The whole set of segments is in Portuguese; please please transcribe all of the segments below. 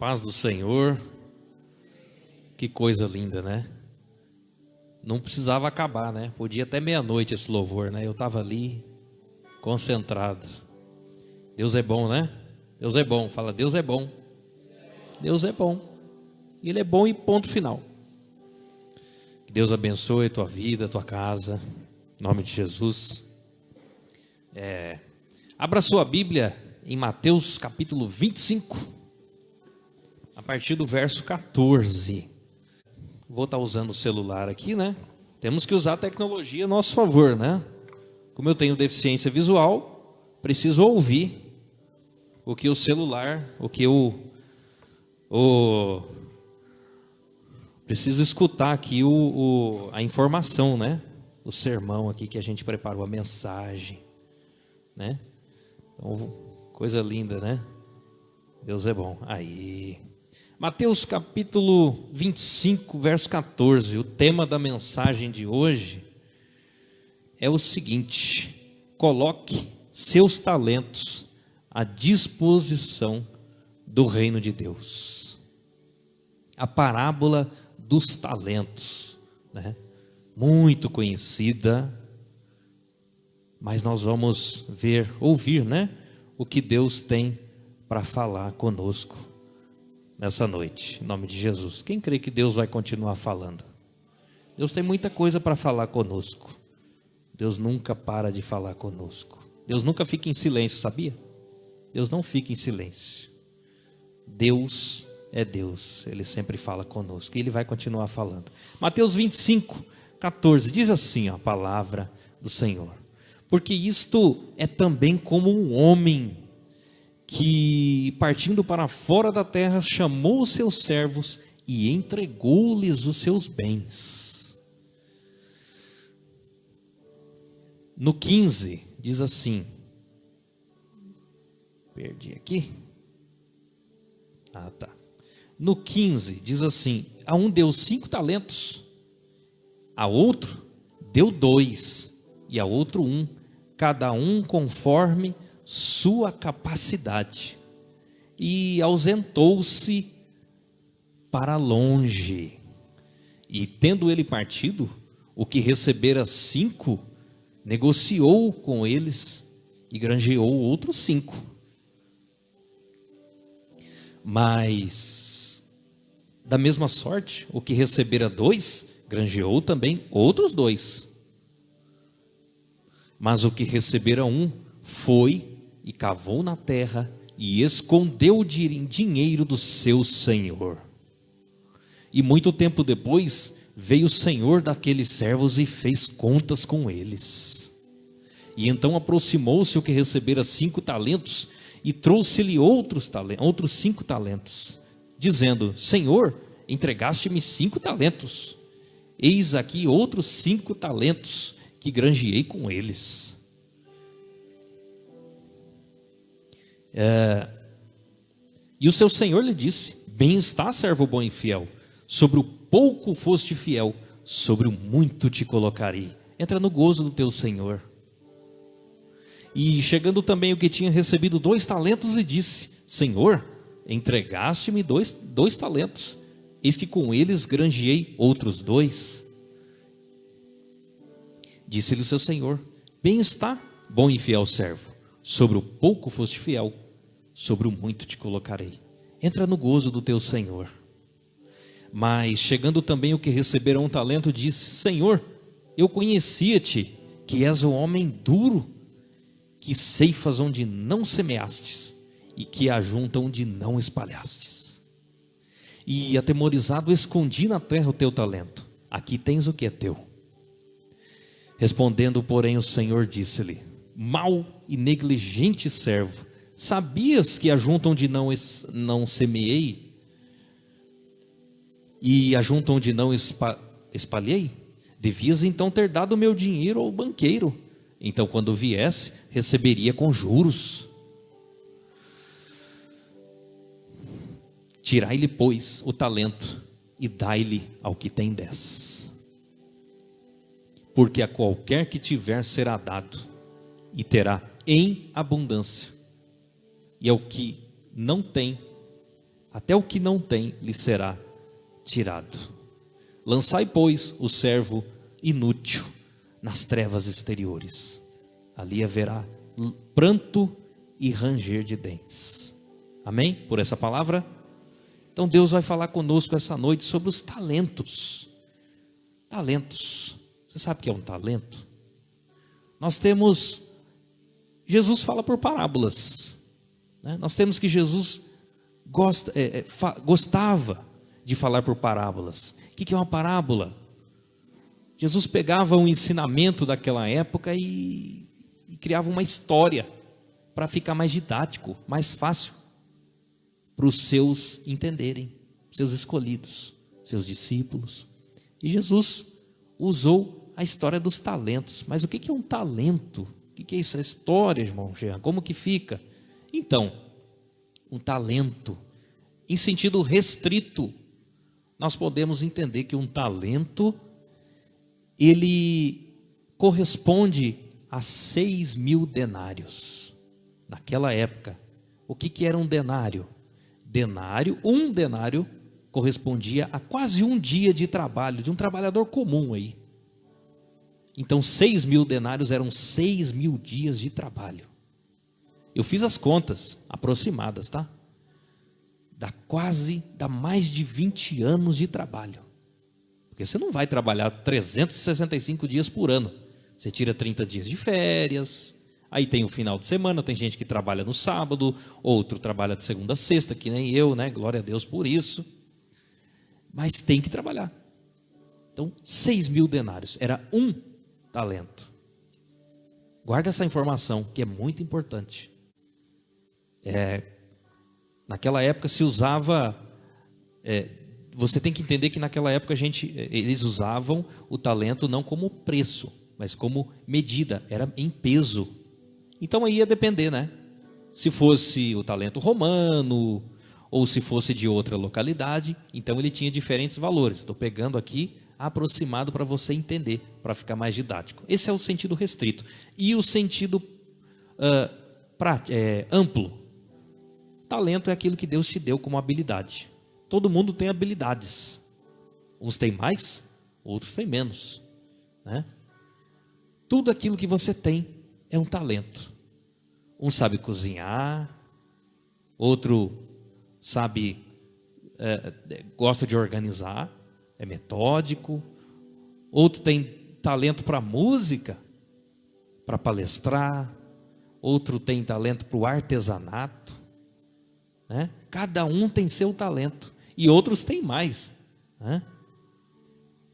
Paz do Senhor, que coisa linda, né? Não precisava acabar, né? Podia até meia-noite esse louvor, né? Eu estava ali, concentrado. Deus é bom, né? Deus é bom, fala, Deus é bom. Deus é bom. Ele é bom e ponto final. Que Deus abençoe a tua vida, a tua casa, em nome de Jesus. Abra sua Bíblia em Mateus capítulo 25, a partir do verso 14. Vou estar usando o celular aqui, né? Temos que usar a tecnologia a nosso favor, né? Como eu tenho deficiência visual, preciso ouvir o que o celular, preciso escutar aqui a informação, né? O sermão aqui que a gente preparou, a mensagem, né? Então, coisa linda, né? Deus é bom. Aí, Mateus capítulo 25, verso 14. O tema da mensagem de hoje é o seguinte: coloque seus talentos à disposição do reino de Deus. A parábola dos talentos, né? Muito conhecida, mas nós vamos ouvir, né? O que Deus tem para falar conosco nessa noite, em nome de Jesus. Quem crê que Deus vai continuar falando? Deus tem muita coisa para falar conosco. Deus nunca para de falar conosco. Deus nunca fica em silêncio, sabia? Deus não fica em silêncio. Deus é Deus, Ele sempre fala conosco e Ele vai continuar falando. Mateus 25, 14, diz assim a palavra do Senhor: porque isto é também como um homem que, partindo para fora da terra, chamou os seus servos e entregou-lhes os seus bens. No 15, diz assim, perdi aqui, no 15 diz assim: a um deu 5 talentos, a outro deu 2, e a outro 1, cada um conforme sua capacidade, e ausentou-se para longe. E tendo ele partido, o que recebera 5, negociou com eles e granjeou outros 5. Mas da mesma sorte, o que recebera 2, granjeou também outros 2. Mas o que recebera 1, foi e cavou na terra e escondeu o dinheiro do seu senhor. E muito tempo depois veio o senhor daqueles servos e fez contas com eles. E então aproximou-se o que recebera 5 talentos e trouxe-lhe outros 5 talentos, dizendo: Senhor, entregaste-me 5 talentos, eis aqui outros 5 talentos que granjeei com eles. E o seu senhor lhe disse: bem está, servo bom e fiel, sobre o pouco foste fiel, sobre o muito te colocarei, entra no gozo do teu senhor. E chegando também o que tinha recebido 2 talentos, lhe disse: Senhor, entregaste-me 2 talentos, eis que com eles granjeei outros 2. Disse-lhe o seu senhor: bem está, bom e fiel servo, sobre o pouco foste fiel, sobre o muito te colocarei, entra no gozo do teu senhor. Mas chegando também o que recebera 1 talento, disse: Senhor, eu conhecia-te, que és um homem duro, que ceifas onde não semeastes, e que ajunta onde não espalhastes. E atemorizado escondi na terra o teu talento, aqui tens o que é teu. Respondendo, porém, o Senhor disse-lhe: mau e negligente servo, sabias que ajunta onde não semeei, e ajunta onde não espalhei? Devias então ter dado o meu dinheiro ao banqueiro, então quando viesse, receberia com juros. Tirai-lhe, pois, o talento e dai-lhe ao que tem 10. Porque a qualquer que tiver será dado, e terá em abundância. E ao que não tem, até o que não tem lhe será tirado. Lançai, pois, o servo inútil nas trevas exteriores. Ali haverá pranto e ranger de dentes. Amém? Por essa palavra? Então Deus vai falar conosco essa noite sobre os talentos. Talentos. Você sabe o que é um talento? Nós temos... Jesus fala por parábolas, né? Nós temos que Jesus gostava de falar por parábolas. O que é uma parábola? Jesus pegava um ensinamento daquela época e criava uma história para ficar mais didático, mais fácil para os seus entenderem, seus escolhidos, seus discípulos. E Jesus usou a história dos talentos. Mas o que é um talento? O que é essa história, irmão Jean? Como que fica? Então, um talento, em sentido restrito, nós podemos entender que um talento, ele corresponde a 6.000 denários. Naquela época, o que era um denário? Um denário correspondia a quase um dia de trabalho, de um trabalhador comum aí. Então 6.000 denários eram 6.000 dias de trabalho. Eu fiz as contas aproximadas, tá? Dá mais de 20 anos de trabalho. Porque você não vai trabalhar 365 dias por ano. Você tira 30 dias de férias, aí tem o final de semana, tem gente que trabalha no sábado, outro trabalha de segunda a sexta, que nem eu, né? Glória a Deus por isso. Mas tem que trabalhar. Então, 6.000 denários, era um talento. Guarda essa informação, que é muito importante. Naquela época se usava... você tem que entender que naquela época eles usavam o talento não como preço, mas como medida, era em peso. Então aí ia depender, né? Se fosse o talento romano, ou se fosse de outra localidade, então ele tinha diferentes valores. Estou pegando aqui aproximado para você entender, para ficar mais didático. Esse é o sentido restrito. E o sentido amplo. Talento é aquilo que Deus te deu como habilidade. Todo mundo tem habilidades. Uns têm mais, outros têm menos, né? Tudo aquilo que você tem é um talento. Um sabe cozinhar, outro sabe, gosta de organizar, é metódico. Outro tem talento para música, para palestrar. Outro tem talento para o artesanato, né? Cada um tem seu talento. E outros têm mais, né?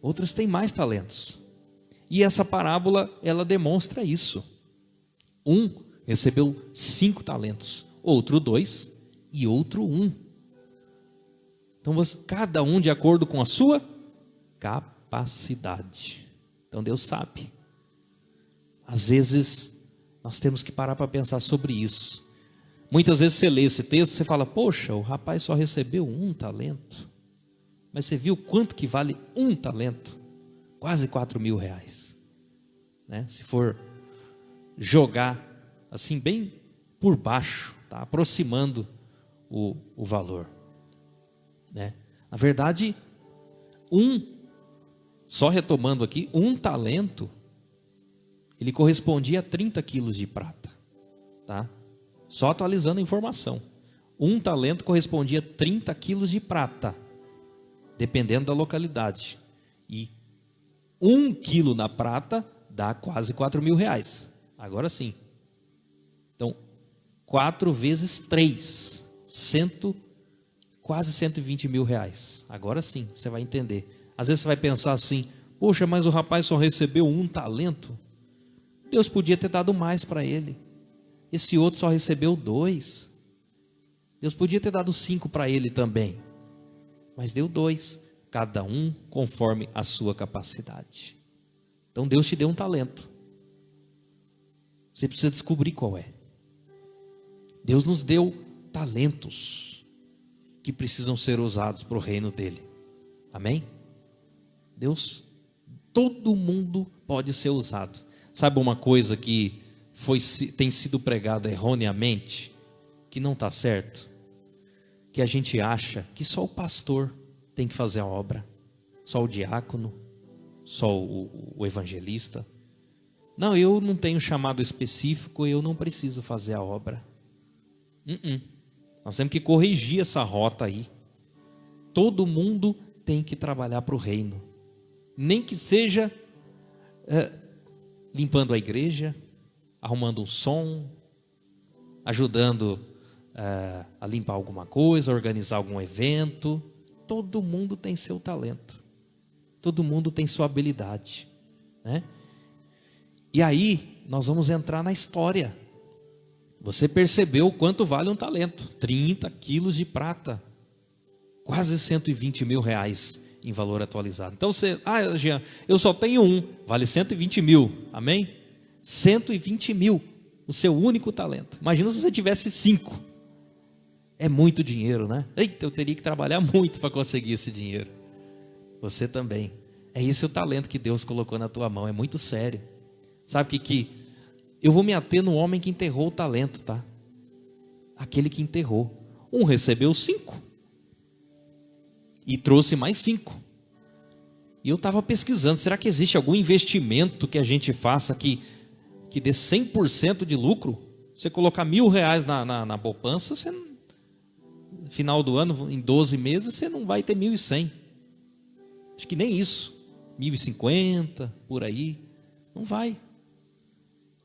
Outros têm mais talentos. E essa parábola, ela demonstra isso. Um recebeu 5 talentos, outro 2 e outro 1. Então, cada um de acordo com a sua capacidade. Então, Deus sabe. Às vezes, nós temos que parar para pensar sobre isso. Muitas vezes você lê esse texto, você fala, poxa, o rapaz só recebeu 1 talento. Mas você viu quanto que vale 1 talento? Quase 4.000 reais. Né? Se for jogar assim bem por baixo, tá? Aproximando o valor. Né? Na verdade, só retomando aqui, 1 talento, ele correspondia a 30 quilos de prata. Tá? Só atualizando a informação. 1 talento correspondia a 30 quilos de prata, dependendo da localidade. E 1 quilo na prata dá quase 4.000 reais. Agora sim. Então, 4 vezes 3, quase 120 mil reais. Agora sim, você vai entender. Às vezes você vai pensar assim, poxa, mas o rapaz só recebeu 1 talento. Deus podia ter dado mais para ele. Esse outro só recebeu 2. Deus podia ter dado 5 para ele também. Mas deu 2. Cada um conforme a sua capacidade. Então Deus te deu um talento. Você precisa descobrir qual é. Deus nos deu talentos que precisam ser usados para o reino dele. Amém? Deus, todo mundo pode ser usado. Sabe uma coisa que tem sido pregada erroneamente, que não está certo? que a gente acha que só o pastor tem que fazer a obra, só o diácono, só o evangelista. Não, eu não tenho chamado específico, eu não preciso fazer a obra. Nós temos que corrigir essa rota aí. Todo mundo tem que trabalhar para o reino, nem que seja limpando a igreja, arrumando um som, ajudando a limpar alguma coisa, organizar algum evento. Todo mundo tem seu talento, todo mundo tem sua habilidade, né? E aí nós vamos entrar na história. Você percebeu quanto vale um talento? 30 quilos de prata, quase 120 mil reais em valor atualizado. Então você, Jean, eu só tenho um, vale 120 mil, amém? 120 mil, o seu único talento. Imagina se você tivesse 5. É muito dinheiro, né? Eita, eu teria que trabalhar muito para conseguir esse dinheiro. Você também. É esse o talento que Deus colocou na tua mão, é muito sério. Sabe que eu vou me ater no homem que enterrou o talento, tá? Aquele que enterrou. Um recebeu 5 e trouxe mais 5. E eu estava pesquisando, será que existe algum investimento que a gente faça que dê 100% de lucro? Você colocar R$1.000 na poupança, você, no final do ano, em 12 meses, você não vai ter 1.100. Acho que nem isso. 1.050, por aí. Não vai.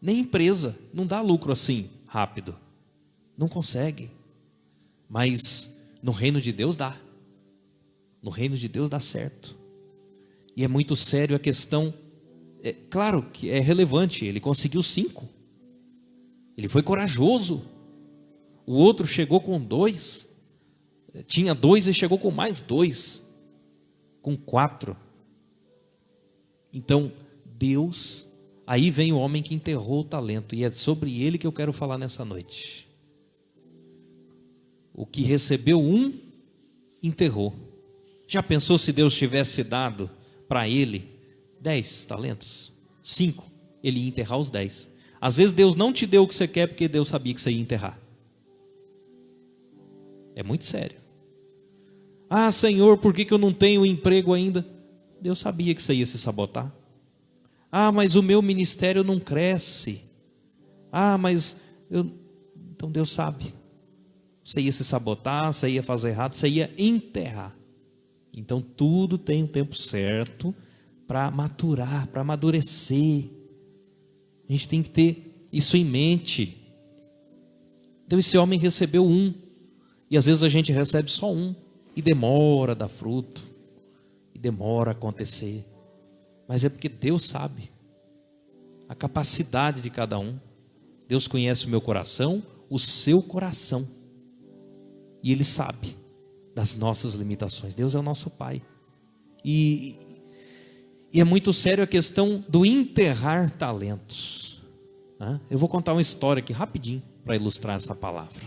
Nem empresa, não dá lucro assim, rápido. Não consegue. Mas no reino de Deus dá. No reino de Deus dá certo. E é muito sério a questão. Claro que é relevante, ele conseguiu 5. Ele foi corajoso. O outro chegou com 2. Tinha 2 e chegou com mais 2. Com 4. Então, Deus... Aí vem o homem que enterrou o talento, e é sobre ele que eu quero falar nessa noite. O que recebeu 1, enterrou. Já pensou se Deus tivesse dado para ele 10 talentos? 5, ele ia enterrar os 10. Às vezes Deus não te deu o que você quer, porque Deus sabia que você ia enterrar. É muito sério. Senhor, por que eu não tenho emprego ainda? Deus sabia que você ia se sabotar. Mas o meu ministério não cresce. Então Deus sabe. Você ia se sabotar, você ia fazer errado, você ia enterrar. Então tudo tem um tempo certo para maturar, para amadurecer. A gente tem que ter isso em mente. Então esse homem recebeu 1. E às vezes a gente recebe só 1. E demora a dar fruto. E demora a acontecer. Mas é porque Deus sabe a capacidade de cada um. Deus conhece o meu coração, o seu coração. E Ele sabe das nossas limitações. Deus é o nosso Pai. E é muito sério a questão do enterrar talentos. Eu vou contar uma história aqui rapidinho para ilustrar essa palavra.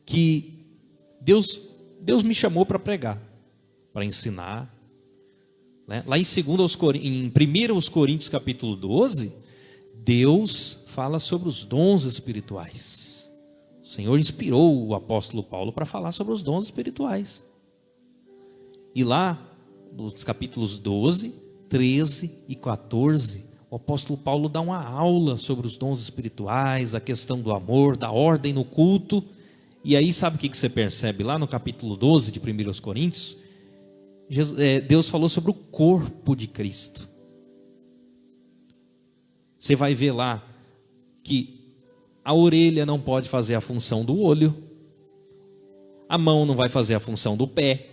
Que Deus me chamou para pregar, para ensinar. Lá em 1 Coríntios capítulo 12, Deus fala sobre os dons espirituais. O Senhor inspirou o apóstolo Paulo para falar sobre os dons espirituais. E lá, nos capítulos 12, 13 e 14, o apóstolo Paulo dá uma aula sobre os dons espirituais, a questão do amor, da ordem no culto. E aí sabe o que você percebe lá no capítulo 12 de 1 Coríntios? Deus falou sobre o corpo de Cristo. Você vai ver lá que a orelha não pode fazer a função do olho, a mão não vai fazer a função do pé.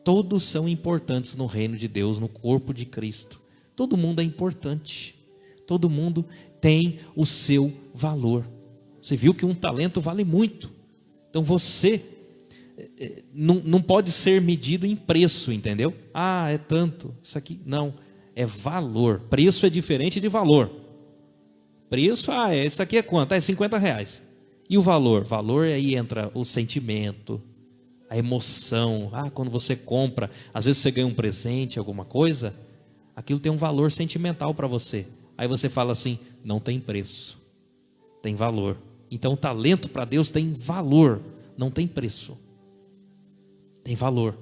Todos são importantes no reino de Deus, no corpo de Cristo. Todo mundo é importante. Todo mundo tem o seu valor. Você viu que um talento vale muito. Então você não pode ser medido em preço, entendeu? É tanto, isso aqui, não, é valor. Preço é diferente de valor. Preço, isso aqui é quanto? É R$50. E o valor? Valor, aí entra o sentimento, a emoção. Quando você compra, às vezes você ganha um presente, alguma coisa, aquilo tem um valor sentimental para você. Aí você fala assim, não tem preço, tem valor. Então o talento para Deus tem valor. não tem preço, tem valor.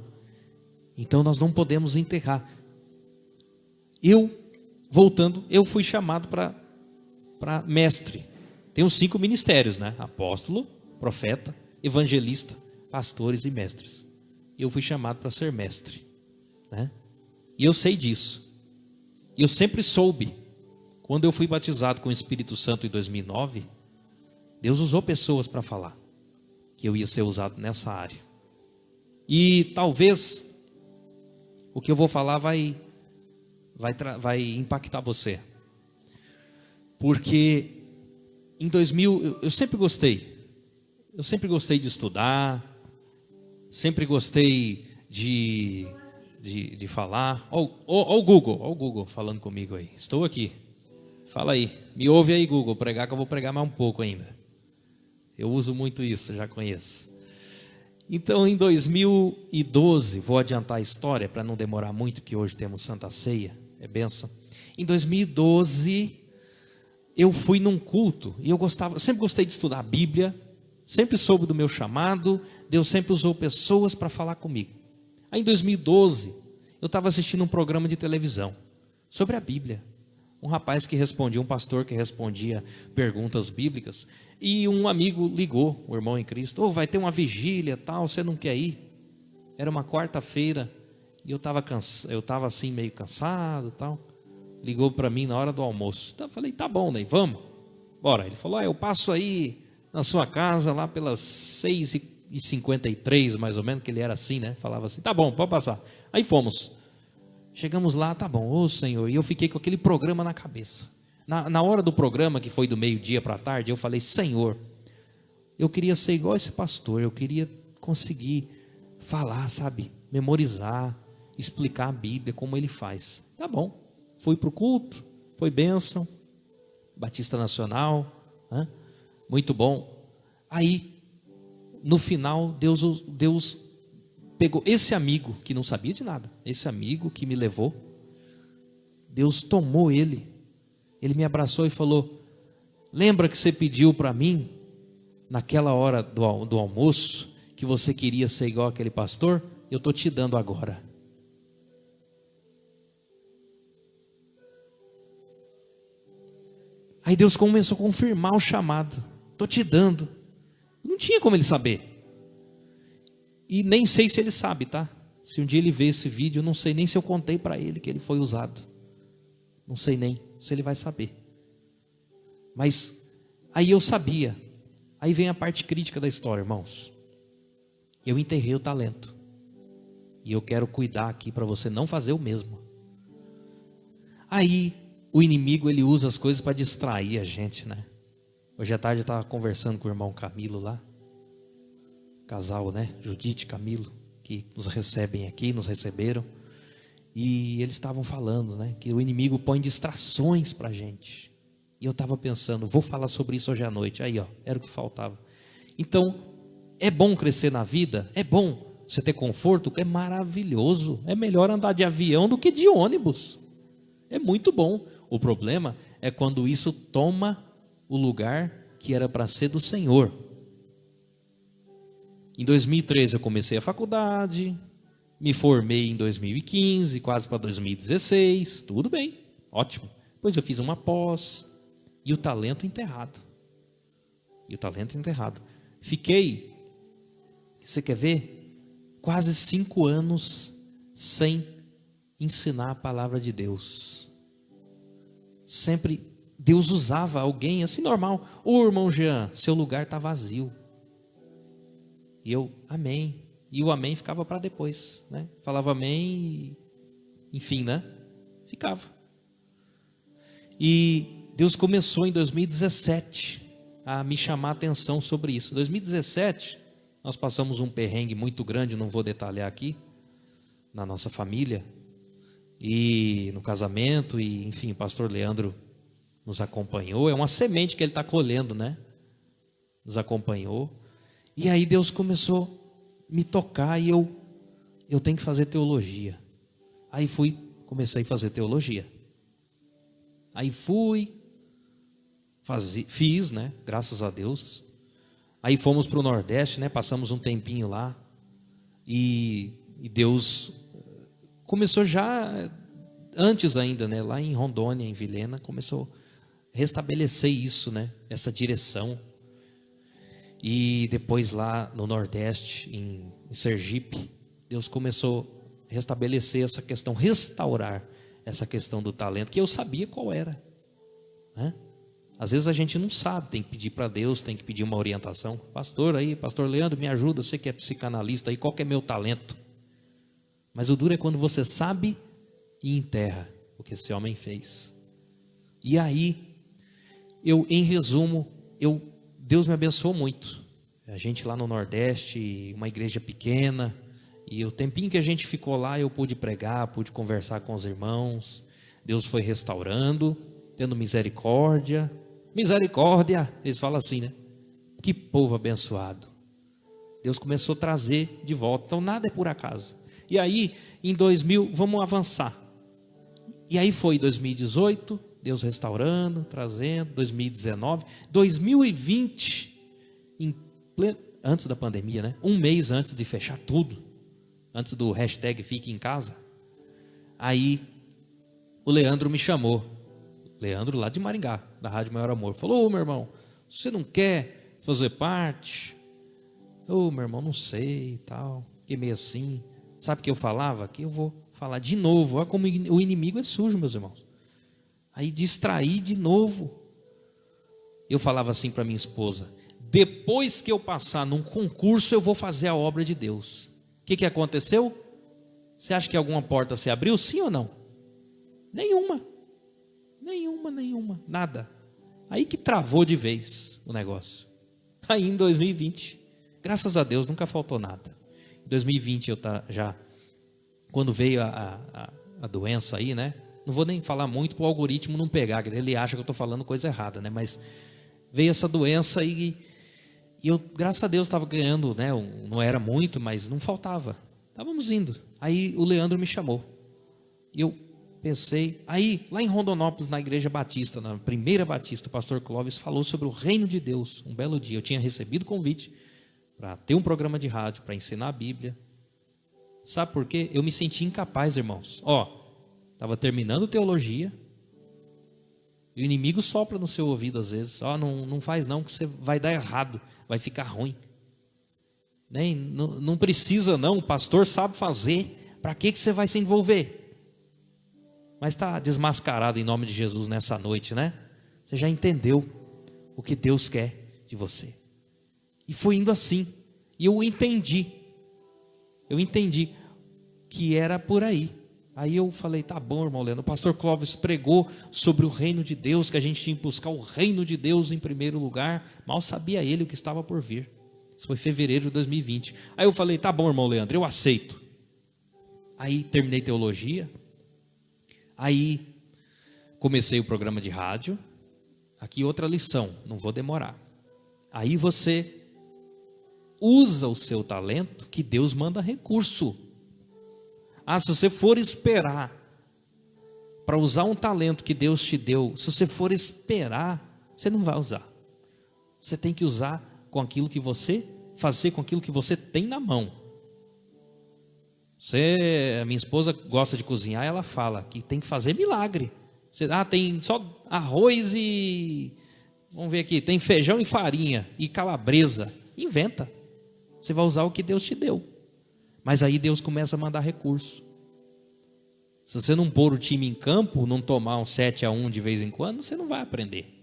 Então nós não podemos enterrar. Voltando, eu fui chamado para mestre. Tem os 5 ministérios, né? Apóstolo, profeta, evangelista, pastores e mestres. Eu fui chamado para ser mestre, né? E eu sei disso. E eu sempre soube. Quando eu fui batizado com o Espírito Santo em 2009, Deus usou pessoas para falar que eu ia ser usado nessa área. E talvez o que eu vou falar vai impactar você. Porque em 2000, eu sempre gostei. Eu sempre gostei de estudar. Sempre gostei de falar. Ó o Google falando comigo aí. Estou aqui. Fala aí. Me ouve aí, Google. Pregar que eu vou pregar mais um pouco ainda. Eu uso muito isso, já conheço. Então, em 2012, vou adiantar a história para não demorar muito, que hoje temos Santa Ceia, é bênção. Em 2012, eu fui num culto e eu sempre gostei de estudar a Bíblia, sempre soube do meu chamado, Deus sempre usou pessoas para falar comigo. Aí em 2012, eu estava assistindo um programa de televisão sobre a Bíblia. Um rapaz que respondia, um pastor que respondia perguntas bíblicas, e um amigo ligou, o irmão em Cristo, vai ter uma vigília, tal, você não quer ir? Era uma quarta-feira, e eu estava assim meio cansado, tal. Ligou para mim na hora do almoço. Então eu falei, tá bom, Ney, vamos. Bora. Ele falou, eu passo aí na sua casa lá pelas 6h53, mais ou menos, que ele era assim, né? Falava assim, tá bom, pode passar. Aí fomos. Chegamos lá, tá bom, ô Senhor, e eu fiquei com aquele programa na cabeça. Na hora do programa, que foi do meio-dia para a tarde, eu falei, Senhor, eu queria ser igual esse pastor, eu queria conseguir falar, sabe, memorizar, explicar a Bíblia, como ele faz. Tá bom, fui para o culto, foi bênção, Batista Nacional, né? Muito bom. Aí, no final, Deus pegou esse amigo que não sabia de nada, esse amigo que me levou, Deus tomou ele me abraçou e falou, lembra que você pediu para mim, naquela hora do almoço, que você queria ser igual aquele pastor? Eu estou te dando agora. Aí Deus começou a confirmar o chamado, estou te dando. Não tinha como ele saber. E nem sei se ele sabe, tá? Se um dia ele vê esse vídeo, eu não sei nem se eu contei para ele que ele foi usado. Não sei nem se ele vai saber. Mas aí eu sabia. Aí vem a parte crítica da história, irmãos. Eu enterrei o talento. E eu quero cuidar aqui para você não fazer o mesmo. Aí o inimigo, ele usa as coisas para distrair a gente, né? Hoje à tarde eu estava conversando com o irmão Camilo lá. Casal, né? Judite e Camilo, que nos recebem aqui, nos receberam. E eles estavam falando, né, que o inimigo põe distrações para a gente. E eu estava pensando, vou falar sobre isso hoje à noite. Aí, era o que faltava. Então, é bom crescer na vida? É bom. Você ter conforto? É maravilhoso. É melhor andar de avião do que de ônibus. É muito bom. O problema é quando isso toma o lugar que era para ser do Senhor. Em 2013 eu comecei a faculdade, me formei em 2015, quase para 2016, tudo bem, ótimo. Depois eu fiz uma pós, e o talento enterrado. Fiquei, você quer ver? Quase 5 anos sem ensinar a palavra de Deus. Sempre Deus usava alguém assim normal. Ô irmão Jean, seu lugar está vazio. E eu, amém. E o amém ficava para depois, né? Falava amém e, enfim, né? Ficava. E Deus começou em 2017 a me chamar a atenção sobre isso. Em 2017, nós passamos um perrengue muito grande, não vou detalhar aqui, na nossa família, e no casamento, e enfim, o pastor Leandro nos acompanhou. É uma semente que ele está colhendo, né? Nos acompanhou. E aí Deus começou a me tocar e eu tenho que fazer teologia. Aí comecei a fazer teologia. Aí fiz, né? Graças a Deus. Aí fomos para o Nordeste, né? Passamos um tempinho lá. E Deus começou já antes ainda, né? Lá em Rondônia, em Vilhena, começou a restabelecer isso, né? Essa direção. E depois lá no Nordeste, em Sergipe, Deus começou a restabelecer essa questão, restaurar essa questão do talento, que eu sabia qual era, né? Às vezes a gente não sabe, tem que pedir para Deus, tem que pedir uma orientação. Pastor aí, pastor Leandro, me ajuda, você que é psicanalista aí, qual que é meu talento? Mas o duro é quando você sabe e enterra o que esse homem fez. E aí, em resumo, Deus me abençoou muito. A gente lá no Nordeste, uma igreja pequena, e o tempinho que a gente ficou lá, eu pude pregar, pude conversar com os irmãos. Deus foi restaurando, tendo misericórdia. Misericórdia, eles falam assim, né? Que povo abençoado. Deus começou a trazer de volta. Então nada é por acaso. E aí, em 2000, vamos avançar. E aí foi 2018, Deus restaurando, trazendo, 2019, 2020, antes da pandemia, né? Um mês antes de fechar tudo, antes do hashtag Fique em Casa. Aí o Leandro me chamou. Leandro lá de Maringá, da Rádio Maior Amor. Falou: ô meu irmão, você não quer fazer parte? Ô meu irmão, não sei e tal. Fiquei meio assim. Sabe o que eu falava? Que eu vou falar de novo. Olha como o inimigo é sujo, meus irmãos. Aí distraí de novo. Eu falava assim para minha esposa: depois que eu passar num concurso, eu vou fazer a obra de Deus. O que aconteceu? Você acha que alguma porta se abriu? Sim ou não? Nenhuma, nada. Aí que travou de vez o negócio. Aí em 2020, graças a Deus, nunca faltou nada. Em 2020 eu já, quando veio a doença aí, né? Não vou nem falar muito para o algoritmo não pegar, que ele acha que eu estou falando coisa errada, né? Mas veio essa doença e eu, graças a Deus, estava ganhando, né? Não era muito, mas não faltava. Estávamos indo. Aí o Leandro me chamou. E eu pensei, aí lá em Rondonópolis, na igreja batista, na primeira batista, o pastor Clóvis falou sobre o reino de Deus. Um belo dia, eu tinha recebido convite para ter um programa de rádio, para ensinar a Bíblia. Sabe por quê? Eu me senti incapaz, irmãos. Estava terminando teologia, e o inimigo sopra no seu ouvido às vezes. Não faz não, que você vai dar errado, vai ficar ruim. Não precisa não, o pastor sabe fazer, para que você vai se envolver? Mas está desmascarado em nome de Jesus nessa noite, né? Você já entendeu o que Deus quer de você. E foi indo assim. E eu entendi que era por aí. Aí eu falei: tá bom, irmão Leandro. O pastor Clóvis pregou sobre o reino de Deus, que a gente tinha que buscar o reino de Deus em primeiro lugar. Mal sabia ele o que estava por vir. Isso foi fevereiro de 2020. Aí eu falei: tá bom, irmão Leandro, eu aceito. Aí terminei teologia. Aí comecei o programa de rádio. Aqui outra lição, não vou demorar. Aí você usa o seu talento, que Deus manda recurso. Se você for esperar para usar um talento que Deus te deu, se você for esperar, você não vai usar. Você tem que usar com aquilo que você, fazer com aquilo que você tem na mão. A minha esposa gosta de cozinhar, ela fala que tem que fazer milagre. Tem só arroz e, vamos ver aqui, tem feijão e farinha e calabresa. Inventa. Você vai usar o que Deus te deu. Mas aí Deus começa a mandar recurso. Se você não pôr o time em campo, não tomar um 7-1 de vez em quando, você não vai aprender.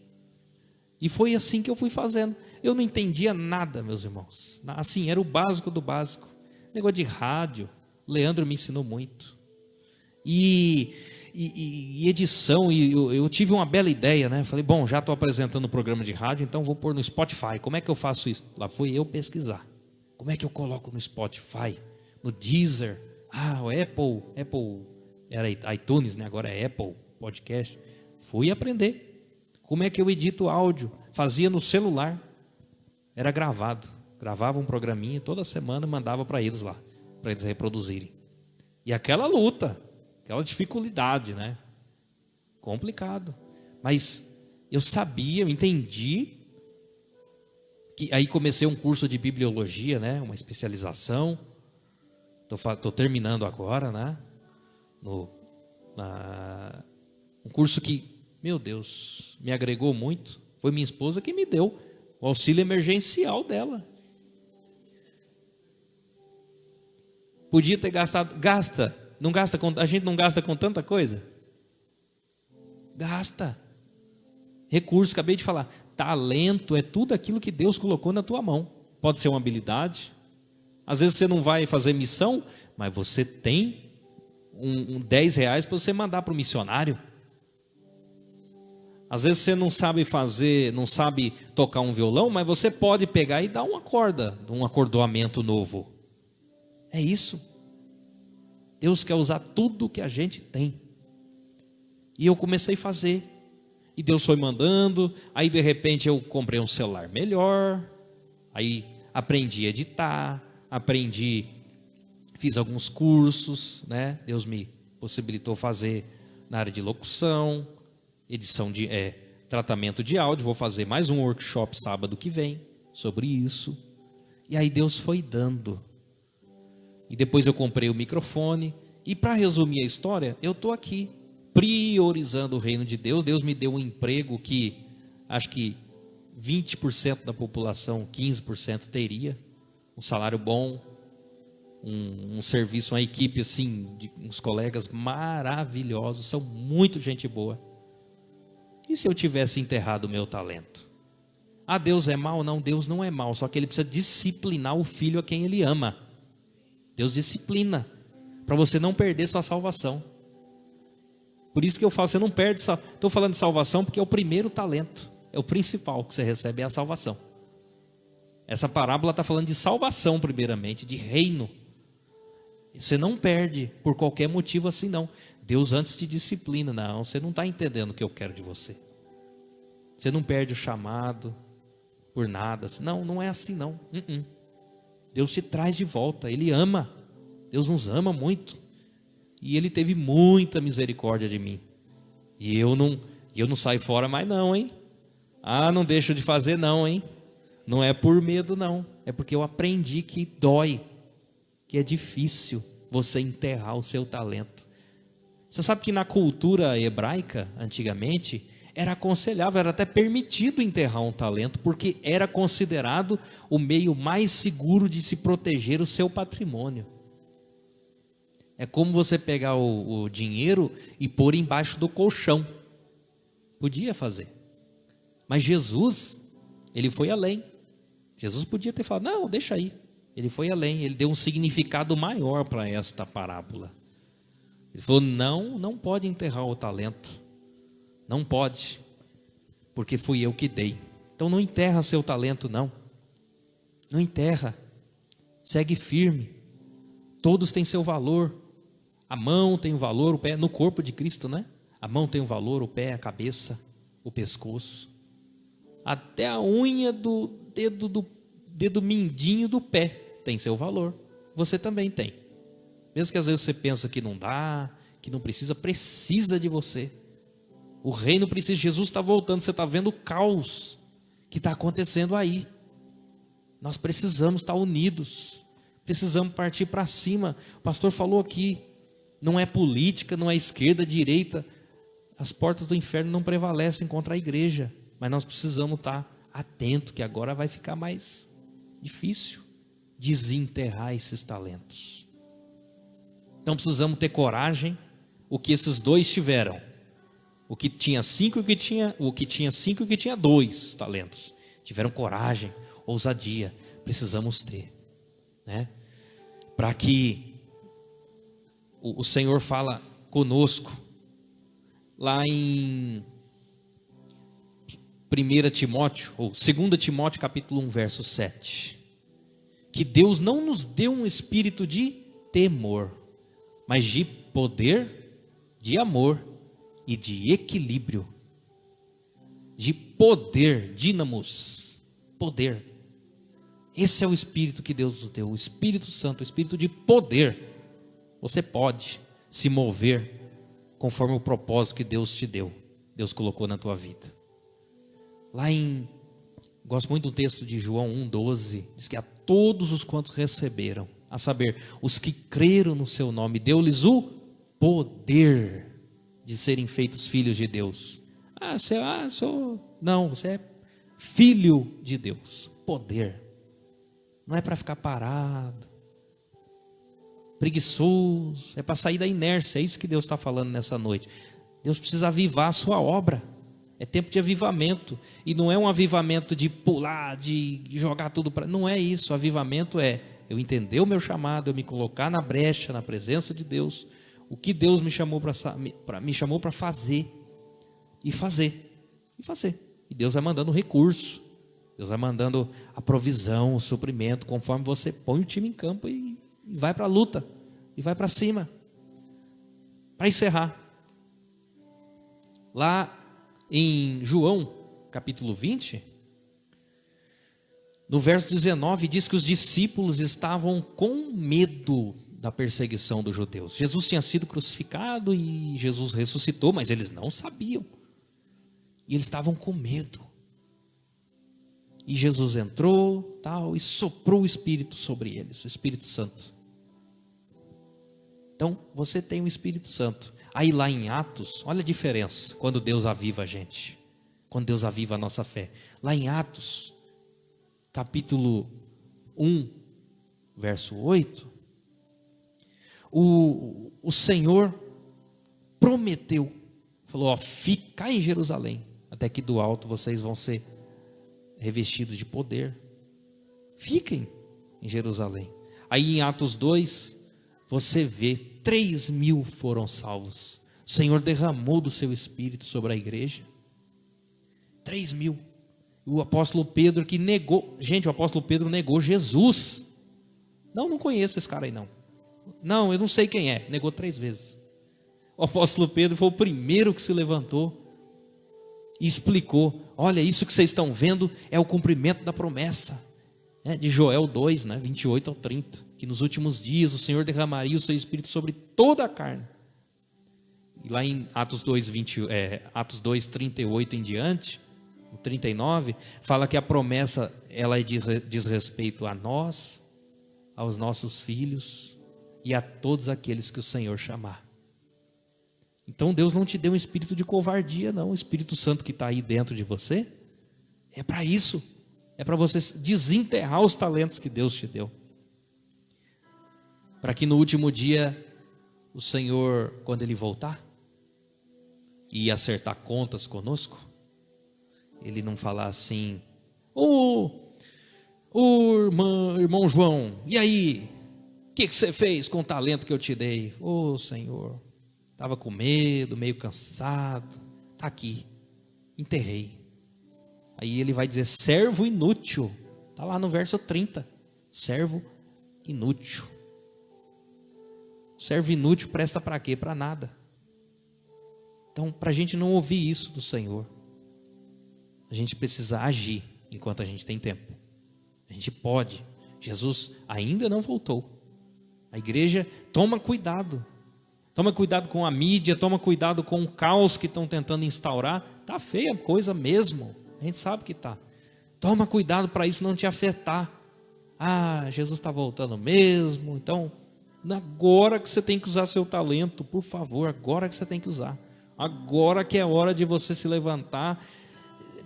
E foi assim que eu fui fazendo. Eu não entendia nada, meus irmãos. Assim, era o básico do básico. Negócio de rádio, Leandro me ensinou muito. E edição, eu tive uma bela ideia, né? Falei: bom, já estou apresentando o programa de rádio, então vou pôr no Spotify. Como é que eu faço isso? Lá fui eu pesquisar. Como é que eu coloco no Spotify? No Deezer? O Apple, era iTunes, né? Agora é Apple Podcast. Fui aprender. Como é que eu edito áudio? Fazia no celular. Era gravado. Gravava um programinha toda semana e mandava para eles lá, para eles reproduzirem. E aquela luta, aquela dificuldade, né? Complicado. Mas eu sabia, eu entendi Aí comecei um curso de bibliologia, né? Uma especialização. Tô terminando agora, né? Um curso que, meu Deus, me agregou muito. Foi minha esposa que me deu o auxílio emergencial dela. Podia ter gastado, a gente não gasta com tanta coisa? Gasta. Recurso, acabei de falar. Talento é tudo aquilo que Deus colocou na tua mão. Pode ser uma habilidade. Às vezes você não vai fazer missão, mas você tem R$10 para você mandar para o missionário. Às vezes você não sabe tocar um violão, mas você pode pegar e dar uma corda, um acordoamento novo. É isso. Deus quer usar tudo que a gente tem. E eu comecei a fazer. E Deus foi mandando. Aí de repente eu comprei um celular melhor. Aí aprendi a editar. Fiz alguns cursos, né? Deus me possibilitou fazer na área de locução, tratamento de áudio. Vou fazer mais um workshop sábado que vem sobre isso. E aí Deus foi dando. E depois eu comprei o microfone. E para resumir a história, eu estou aqui priorizando o reino de Deus. Deus me deu um emprego que acho que 20% da população, 15% teria. Um salário bom, um serviço, uma equipe assim, de uns colegas maravilhosos, são muito gente boa. E se eu tivesse enterrado o meu talento? Ah, Deus é mau? Não, Deus não é mau, só que Ele precisa disciplinar o filho a quem Ele ama. Deus disciplina, para você não perder sua salvação. Por isso que eu falo, você não perde, estou falando de salvação porque é o primeiro talento, é o principal que você recebe, é a salvação. Essa parábola está falando de salvação primeiramente, de reino. Você não perde por qualquer motivo assim não. Deus antes te disciplina, não, você não está entendendo o que eu quero de você. Você não perde o chamado por nada, não, não é assim não. Deus te traz de volta, Ele ama, Deus nos ama muito. E Ele teve muita misericórdia de mim. E eu não saio fora mais não, hein? Ah, não deixo de fazer não, hein? Não é por medo não, é porque eu aprendi que dói, que é difícil você enterrar o seu talento. Você sabe que na cultura hebraica, antigamente, era aconselhável, era até permitido enterrar um talento, porque era considerado o meio mais seguro de se proteger o seu patrimônio. É como você pegar o dinheiro e pôr embaixo do colchão. Podia fazer. Mas Jesus, Ele foi além. Jesus podia ter falado, não, deixa aí. Ele foi além, Ele deu um significado maior para esta parábola. Ele falou, não pode enterrar o talento. Não pode, porque fui eu que dei. Então não enterra seu talento não. Não enterra. Segue firme. Todos têm seu valor. A mão tem o valor, o pé, no corpo de Cristo, né? A mão tem o valor, o pé, a cabeça, o pescoço. Até a unha do dedo mindinho do pé tem seu valor. Você também tem. Mesmo que às vezes você pensa que não dá, que não precisa de você. O reino precisa, Jesus está voltando, você está vendo o caos que está acontecendo aí. Nós precisamos estar unidos, precisamos partir para cima. O pastor falou aqui, não é política, não é esquerda, direita. As portas do inferno não prevalecem contra a igreja, mas nós precisamos estar atentos, que agora vai ficar mais difícil desenterrar esses talentos. Então precisamos ter coragem, o que esses dois tiveram. O que tinha 5 e o que tinha 2 talentos. Tiveram coragem, ousadia. Precisamos ter, né? Para que o Senhor fala conosco lá em 1 Timóteo, ou 2 Timóteo capítulo 1, verso 7. Que Deus não nos deu um espírito de temor, mas de poder, de amor e de equilíbrio. De poder, dínamos, poder. Esse é o espírito que Deus nos deu, o Espírito Santo, o espírito de poder. Você pode se mover conforme o propósito que Deus te deu, Deus colocou na tua vida. Lá em Gosto muito do texto de João 1,12, diz que a todos os quantos receberam, a saber, os que creram no seu nome, deu-lhes o poder de serem feitos filhos de Deus. Não, você é filho de Deus. Poder. Não é para ficar parado, preguiçoso, é para sair da inércia. É isso que Deus está falando nessa noite. Deus precisa avivar a sua obra. É tempo de avivamento. E não é um avivamento de pular, de jogar tudo para... Não é isso. O avivamento é eu entender o meu chamado, eu me colocar na brecha, na presença de Deus. O que Deus me chamou para fazer. E fazer. E fazer. E Deus vai mandando recurso. Deus vai mandando a provisão, o suprimento, conforme você põe o time em campo e vai para a luta. E vai para cima. Para encerrar. Lá em João, capítulo 20, no verso 19, diz que os discípulos estavam com medo da perseguição dos judeus. Jesus tinha sido crucificado e Jesus ressuscitou, mas eles não sabiam. E eles estavam com medo. E Jesus entrou, tal, e soprou o Espírito sobre eles, o Espírito Santo. Então, você tem o Espírito Santo. Aí lá em Atos, olha a diferença, quando Deus aviva a gente. Quando Deus aviva a nossa fé. Lá em Atos, capítulo 1, verso 8, o Senhor prometeu, falou, fica em Jerusalém, até que do alto vocês vão ser revestidos de poder. Fiquem em Jerusalém. Aí em Atos 2, você vê 3.000 foram salvos. O Senhor derramou do seu Espírito sobre a igreja. 3.000. O apóstolo Pedro que negou. Gente, o apóstolo Pedro negou Jesus. Não conheço esse cara aí não. Não, eu não sei quem é. Negou 3 vezes. O apóstolo Pedro foi o primeiro que se levantou e explicou. Olha, isso que vocês estão vendo é o cumprimento da promessa, né, de Joel 2, 28 ao 30. Que nos últimos dias o Senhor derramaria o seu Espírito sobre toda a carne. E lá em Atos 2, 38 em diante, 39, fala que a promessa ela diz respeito a nós, aos nossos filhos e a todos aqueles que o Senhor chamar. Então Deus não te deu um espírito de covardia não, o Espírito Santo que está aí dentro de você, é para isso, é para você desenterrar os talentos que Deus te deu. Para que no último dia, o Senhor, quando Ele voltar, e acertar contas conosco, Ele não falar assim, irmão João, e aí, o que você fez com o talento que eu te dei? Senhor, estava com medo, meio cansado, está aqui, enterrei. Aí Ele vai dizer, servo inútil, está lá no verso 30, servo inútil. Servo inútil presta para quê? Para nada. Então, para a gente não ouvir isso do Senhor, a gente precisa agir enquanto a gente tem tempo. A gente pode. Jesus ainda não voltou. A igreja toma cuidado. Toma cuidado com a mídia, toma cuidado com o caos que estão tentando instaurar. Está feia a coisa mesmo. A gente sabe que está. Toma cuidado para isso não te afetar. Jesus está voltando mesmo, então... Agora que você tem que usar seu talento, por favor, agora que você tem que usar. Agora que é hora de você se levantar,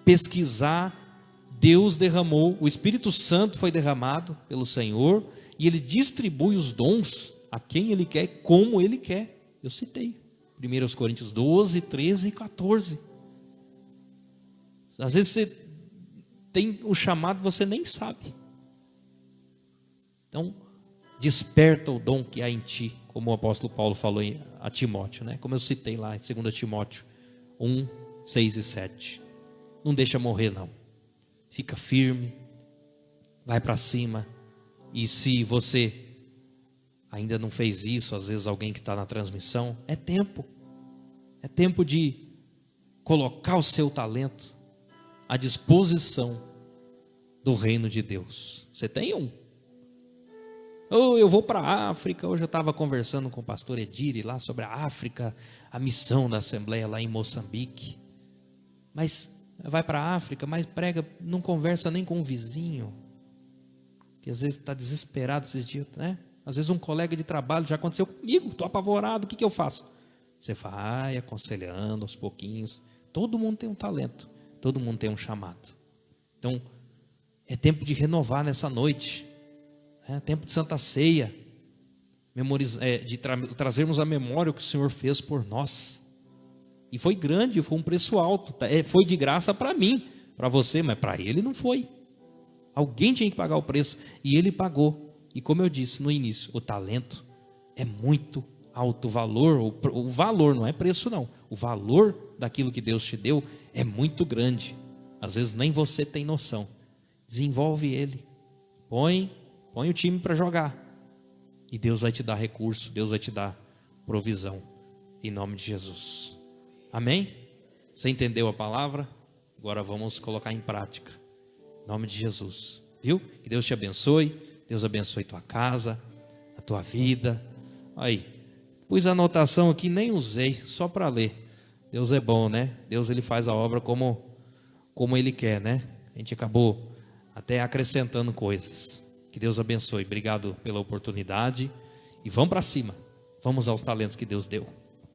pesquisar. Deus derramou, o Espírito Santo foi derramado pelo Senhor, e Ele distribui os dons a quem Ele quer, como Ele quer. Eu citei, 1 Coríntios 12, 13 e 14. Às vezes você tem o chamado e você nem sabe. Então, desperta o dom que há em ti, como o apóstolo Paulo falou a Timóteo, como eu citei lá em 2 Timóteo 1, 6 e 7. Não deixa morrer não, fica firme, vai para cima. E se você ainda não fez isso, às vezes alguém que está na transmissão, é tempo de colocar o seu talento à disposição do reino de Deus. Você tem um. Eu vou para a África. Hoje eu estava conversando com o pastor Ediri lá sobre a África, a missão da Assembleia lá em Moçambique. Mas vai para a África, mas prega, não conversa nem com o vizinho, que às vezes está desesperado esses dias, né? Às vezes um colega de trabalho, já aconteceu comigo, estou apavorado, o que eu faço? Você vai aconselhando aos pouquinhos. Todo mundo tem um talento, todo mundo tem um chamado. Então, é tempo de renovar nessa noite, é tempo de Santa Ceia, de trazermos à memória o que o Senhor fez por nós. E foi grande, foi um preço alto, foi de graça para mim, para você, mas para ele não foi. Alguém tinha que pagar o preço, e ele pagou. E como eu disse no início, o talento é muito alto valor, o valor não é preço não, o valor daquilo que Deus te deu é muito grande, às vezes nem você tem noção. Desenvolve ele, põe o time para jogar, e Deus vai te dar recurso, Deus vai te dar provisão, em nome de Jesus, amém? Você entendeu a palavra? Agora vamos colocar em prática, em nome de Jesus, viu? Que Deus te abençoe, Deus abençoe tua casa, a tua vida. Aí, pus a anotação aqui, nem usei, só para ler. Deus é bom, né? Deus ele faz a obra como Ele quer, né? A gente acabou até acrescentando coisas. Que Deus abençoe. Obrigado pela oportunidade. E vamos para cima. Vamos aos talentos que Deus deu.